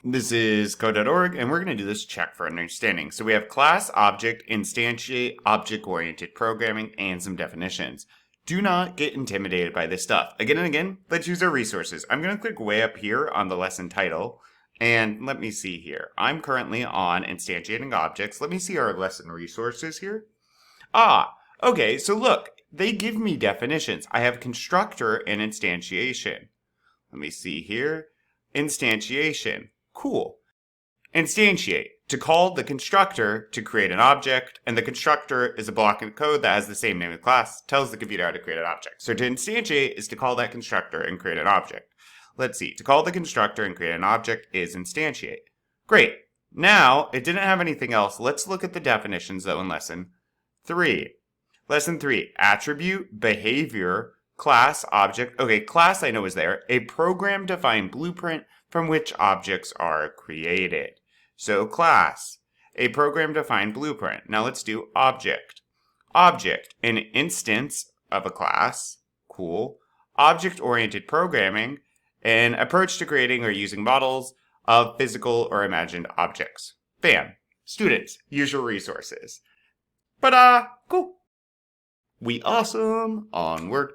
This is code.org, and we're going to do this check for understanding. So we have class, object, instantiate, object-oriented programming, and some definitions. Do not get intimidated by this stuff. Again and again, let's use our resources. I'm going to click way up here on the lesson title, and let me see here. I'm currently on instantiating objects. Let me see our lesson resources here. Okay, so look, they give me definitions. I have constructor and instantiation. Let me see here. Instantiation. Cool. Instantiate, to call the constructor to create an object, and the constructor is a block of code that has the same name as class, tells the computer how to create an object. So to instantiate is to call that constructor and create an object. Let's see, to call the constructor and create an object is instantiate. Great. Now, it didn't have anything else. Let's look at the definitions though in lesson 3. Lesson 3, attribute, behavior, class, object. Okay, class I know is there. A program-defined blueprint from which objects are created. So class, a program-defined blueprint. Now let's do object. Object, an instance of a class. Cool. Object-oriented programming, an approach to creating or using models of physical or imagined objects. Bam. Students, use your resources. Cool. We awesome. Onward.